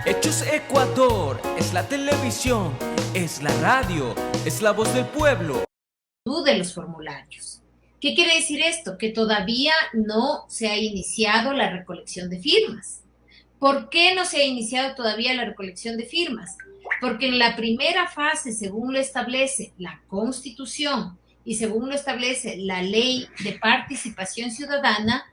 Hechos Ecuador, es la televisión, es la radio, es la voz del pueblo. De los formularios. ¿Qué quiere decir esto? Que todavía no se ha iniciado la recolección de firmas. ¿Por qué no se ha iniciado todavía la recolección de firmas? Porque en la primera fase, según lo establece la Constitución y según lo establece la Ley de Participación Ciudadana,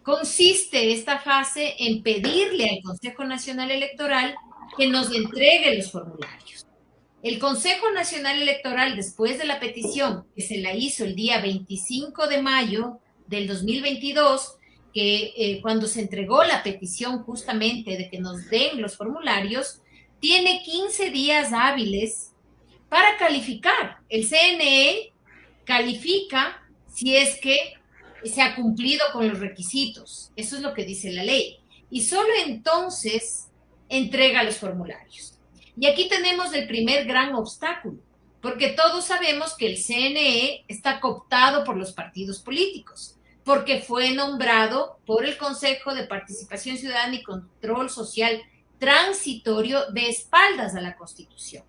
consiste esta fase en pedirle al Consejo Nacional Electoral que nos entregue los formularios. El Consejo Nacional Electoral, después de la petición que se la hizo el día 25 de mayo del 2022, que cuando se entregó la petición justamente de que nos den los formularios, tiene 15 días hábiles para calificar. El CNE califica si es que se ha cumplido con los requisitos. Eso es lo que dice la ley. Y solo entonces entrega los formularios. Y aquí tenemos el primer gran obstáculo, porque todos sabemos que el CNE está cooptado por los partidos políticos, porque fue nombrado por el Consejo de Participación Ciudadana y Control Social transitorio de espaldas a la Constitución.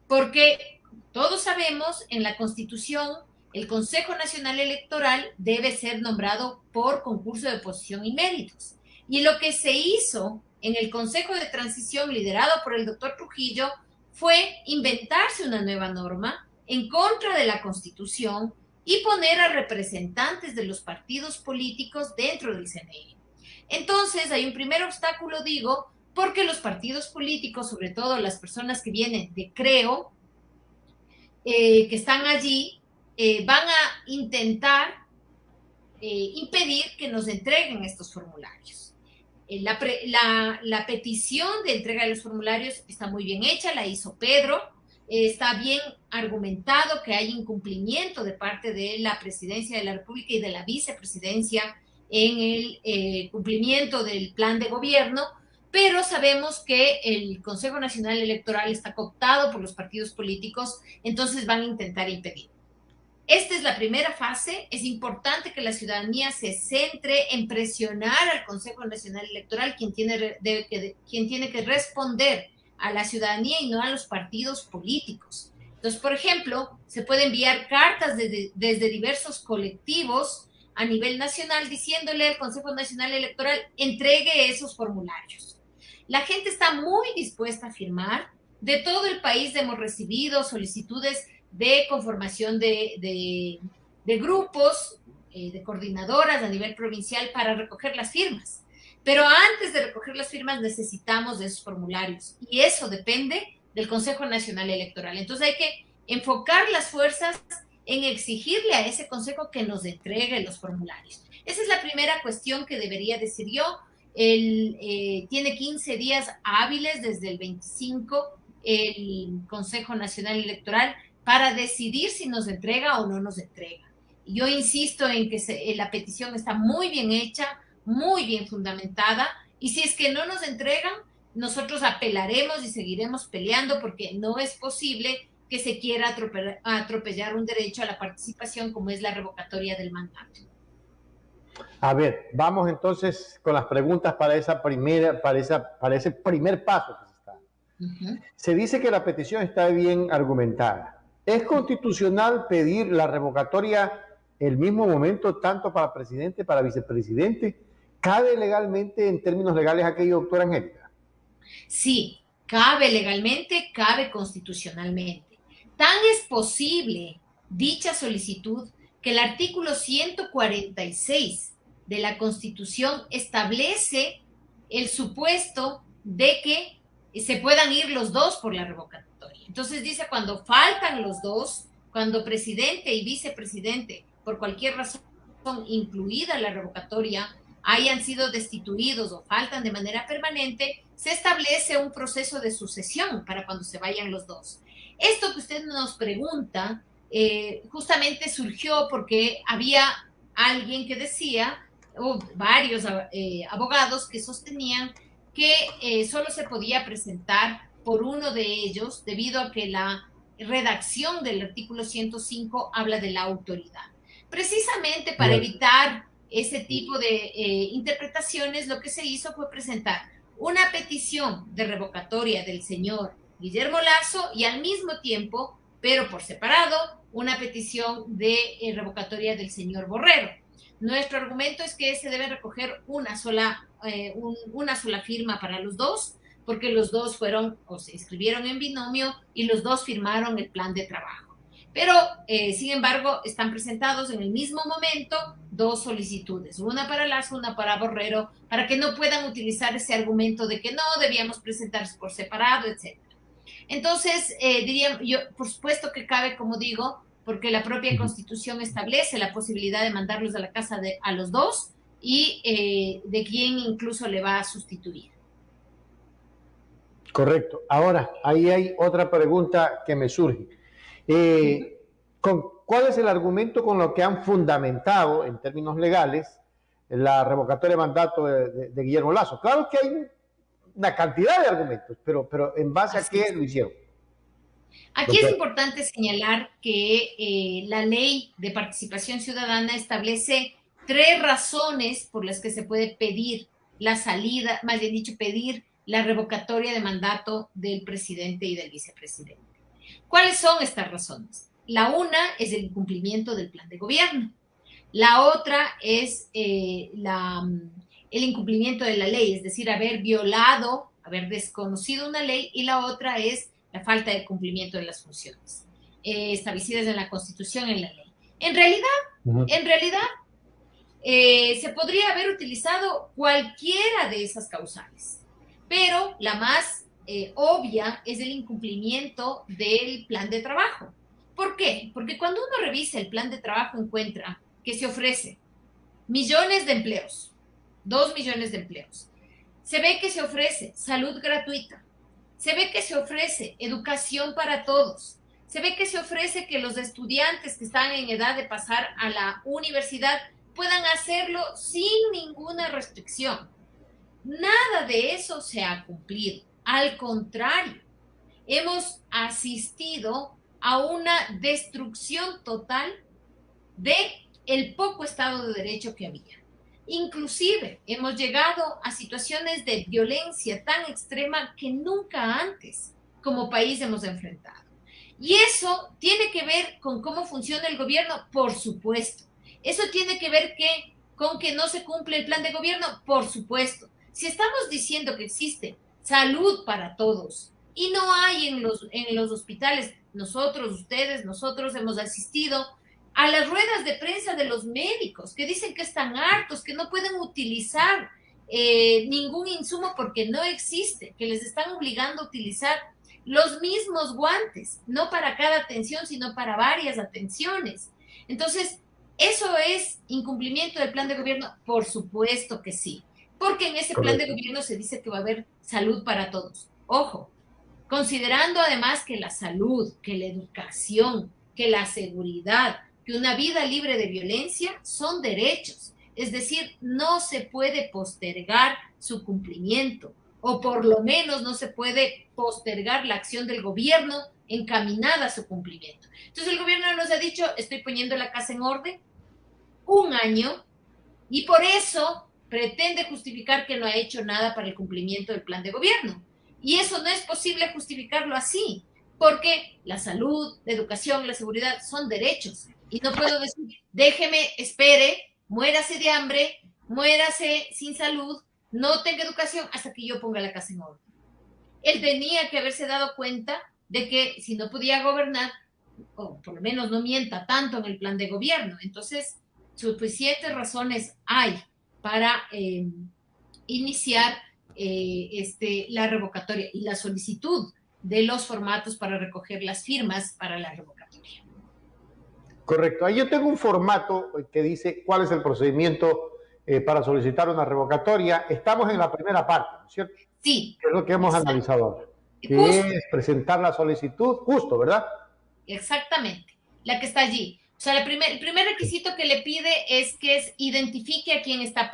Porque todos sabemos, en la Constitución, el Consejo Nacional Electoral debe ser nombrado por concurso de oposición y méritos. Y lo que se hizo en el Consejo de Transición liderado por el doctor Trujillo fue inventarse una nueva norma en contra de la Constitución y poner a representantes de los partidos políticos dentro del CNE. Entonces hay un primer obstáculo, digo, porque los partidos políticos, sobre todo las personas que vienen de CREO, que están allí, van a intentar impedir que nos entreguen estos formularios. La petición de entrega de los formularios está muy bien hecha, la hizo Pedro, está bien argumentado que hay incumplimiento de parte de la Presidencia de la República y de la Vicepresidencia en el cumplimiento del plan de gobierno, pero sabemos que el Consejo Nacional Electoral está cooptado por los partidos políticos, entonces van a intentar impedir. Esta es la primera fase. Es importante que la ciudadanía se centre en presionar al Consejo Nacional Electoral, quien tiene que responder a la ciudadanía y no a los partidos políticos. Entonces, por ejemplo, se puede enviar cartas desde diversos colectivos a nivel nacional diciéndole al Consejo Nacional Electoral, entregue esos formularios. La gente está muy dispuesta a firmar. De todo el país hemos recibido solicitudes de conformación de grupos, de coordinadoras a nivel provincial para recoger las firmas. Pero antes de recoger las firmas necesitamos de esos formularios y eso depende del Consejo Nacional Electoral. Entonces hay que enfocar las fuerzas en exigirle a ese consejo que nos entregue los formularios. Esa es la primera cuestión que debería decir yo. Tiene 15 días hábiles desde el 25 el Consejo Nacional Electoral para decidir si nos entrega o no nos entrega. Yo insisto en que la petición está muy bien hecha, muy bien fundamentada, y si es que no nos entregan, nosotros apelaremos y seguiremos peleando porque no es posible que se quiera atropellar un derecho a la participación como es la revocatoria del mandato. A ver, vamos entonces con las preguntas para ese primer paso que se está. Se dice que la petición está bien argumentada. ¿Es constitucional pedir la revocatoria el mismo momento tanto para presidente, para vicepresidente? ¿Cabe legalmente, en términos legales, aquello, doctora Angélica? Sí, cabe legalmente, cabe constitucionalmente. Tan es posible dicha solicitud que el artículo 146 de la Constitución establece el supuesto de que se puedan ir los dos por la revocatoria. Entonces dice, cuando faltan los dos, cuando presidente y vicepresidente, por cualquier razón, incluida la revocatoria, hayan sido destituidos o faltan de manera permanente, se establece un proceso de sucesión para cuando se vayan los dos. Esto que usted nos pregunta justamente surgió porque había alguien que decía, o varios abogados que sostenían que solo se podía presentar por uno de ellos debido a que la redacción del artículo 105 habla de la autoridad. Precisamente para evitar ese tipo de interpretaciones, lo que se hizo fue presentar una petición de revocatoria del señor Guillermo Lasso y al mismo tiempo, pero por separado, una petición de revocatoria del señor Borrero. Nuestro argumento es que se debe recoger una sola firma para los dos, porque los dos fueron o se inscribieron en binomio y los dos firmaron el plan de trabajo. Pero, sin embargo, están presentados en el mismo momento dos solicitudes, una para Lasso, una para Borrero, para que no puedan utilizar ese argumento de que no debíamos presentarse por separado, etc. Entonces, diría yo, por supuesto que cabe, como digo, porque la propia Constitución establece la posibilidad de mandarlos a la casa a los dos y de quién incluso le va a sustituir. Correcto. Ahora, ahí hay otra pregunta que me surge. ¿Cuál es el argumento con lo que han fundamentado, en términos legales, la revocatoria de mandato de Guillermo Lasso? Claro que hay una cantidad de argumentos, pero ¿en base a qué lo hicieron? Aquí es importante señalar que la ley de participación ciudadana establece 3 razones por las que se puede pedir la salida, más bien dicho, pedir la revocatoria de mandato del presidente y del vicepresidente. ¿Cuáles son estas razones? La una es el incumplimiento del plan de gobierno. La otra es el incumplimiento de la ley, es decir, haber violado, haber desconocido una ley, y la otra es la falta de cumplimiento de las funciones establecidas en la Constitución y en la ley. En realidad, se podría haber utilizado cualquiera de esas causales, pero la más obvia es el incumplimiento del plan de trabajo. ¿Por qué? Porque cuando uno revisa el plan de trabajo encuentra que se ofrece millones de empleos, 2 millones de empleos. Se ve que se ofrece salud gratuita, se ve que se ofrece educación para todos, se ve que se ofrece que los estudiantes que están en edad de pasar a la universidad puedan hacerlo sin ninguna restricción. Nada de eso se ha cumplido. Al contrario, hemos asistido a una destrucción total de el poco Estado de Derecho que había. Inclusive hemos llegado a situaciones de violencia tan extrema que nunca antes como país hemos enfrentado. Y eso tiene que ver con cómo funciona el gobierno, por supuesto. Eso tiene que ver con que no se cumple el plan de gobierno, por supuesto. Si estamos diciendo que existe salud para todos y no hay en los hospitales, nosotros hemos asistido a las ruedas de prensa de los médicos que dicen que están hartos, que no pueden utilizar ningún insumo porque no existe, que les están obligando a utilizar los mismos guantes, no para cada atención, sino para varias atenciones. Entonces, ¿eso es incumplimiento del plan de gobierno? Por supuesto que sí, porque en ese plan de gobierno se dice que va a haber salud para todos. Ojo, considerando además que la salud, que la educación, que la seguridad, que una vida libre de violencia son derechos. Es decir, no se puede postergar su cumplimiento, o por lo menos no se puede postergar la acción del gobierno encaminada a su cumplimiento. Entonces el gobierno nos ha dicho, estoy poniendo la casa en orden, 1 año, y por eso pretende justificar que no ha hecho nada para el cumplimiento del plan de gobierno. Y eso no es posible justificarlo así, porque la salud, la educación, la seguridad son derechos. Y no puedo decir, déjeme, espere, muérase de hambre, muérase sin salud, no tenga educación hasta que yo ponga la casa en orden. Él tenía que haberse dado cuenta de que si no podía gobernar, o por lo menos no mienta tanto en el plan de gobierno. Entonces, suficientes razones hay para iniciar la revocatoria y la solicitud de los formatos para recoger las firmas para la revocatoria. Correcto. Ahí yo tengo un formato que dice cuál es el procedimiento para solicitar una revocatoria. Estamos en la primera parte, ¿no es cierto? Sí. Que es lo que hemos analizado ahora. Que es presentar la solicitud, justo, ¿verdad? Exactamente, la que está allí. O sea, el primer requisito que le pide es que identifique a quién está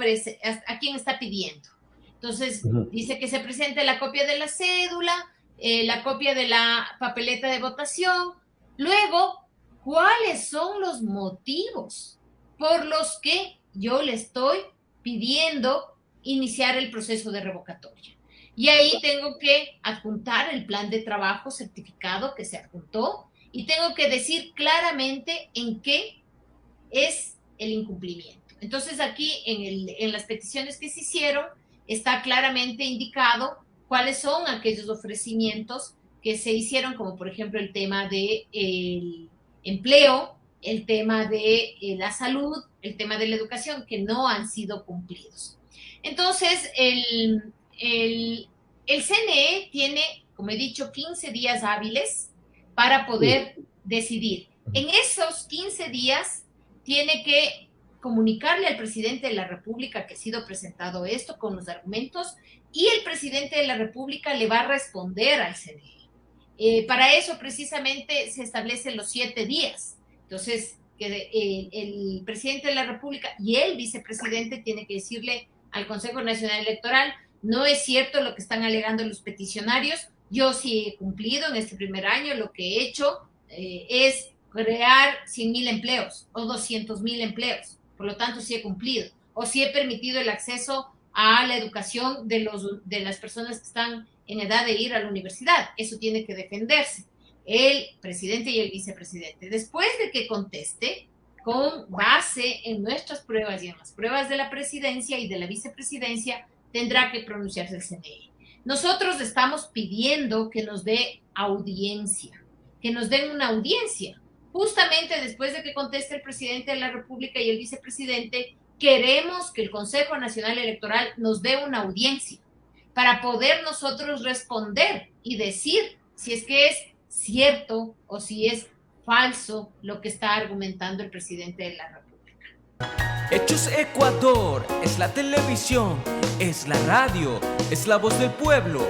pidiendo. Entonces, dice que se presente la copia de la cédula, la copia de la papeleta de votación. Luego, ¿cuáles son los motivos por los que yo le estoy pidiendo iniciar el proceso de revocatoria? Y ahí tengo que adjuntar el plan de trabajo certificado que se adjuntó y tengo que decir claramente en qué es el incumplimiento. Entonces aquí en las peticiones que se hicieron está claramente indicado cuáles son aquellos ofrecimientos que se hicieron, como por ejemplo el tema del empleo, el tema de la salud, el tema de la educación, que no han sido cumplidos. Entonces, el CNE tiene, como he dicho, 15 días hábiles para poder decidir. En esos 15 días tiene que comunicarle al presidente de la República que ha sido presentado esto con los argumentos y el presidente de la República le va a responder al CNE. Para eso precisamente se establecen los 7 días. Entonces, el presidente de la República y el vicepresidente tienen que decirle al Consejo Nacional Electoral: no es cierto lo que están alegando los peticionarios, yo sí he cumplido en este primer año, lo que he hecho es crear 100,000 empleos o 200,000 empleos, por lo tanto sí he cumplido, o sí he permitido el acceso a la educación de las personas que están en edad de ir a la universidad. Eso tiene que defenderse el presidente y el vicepresidente. Después de que conteste, con base en nuestras pruebas y en las pruebas de la presidencia y de la vicepresidencia, tendrá que pronunciarse el CNE. Nosotros estamos pidiendo que nos dé audiencia, que nos den una audiencia. Justamente después de que conteste el presidente de la República y el vicepresidente, queremos que el Consejo Nacional Electoral nos dé una audiencia para poder nosotros responder y decir si es que es cierto o si es falso lo que está argumentando el presidente de la República. Hechos Ecuador es la televisión, es la radio, es la voz del pueblo.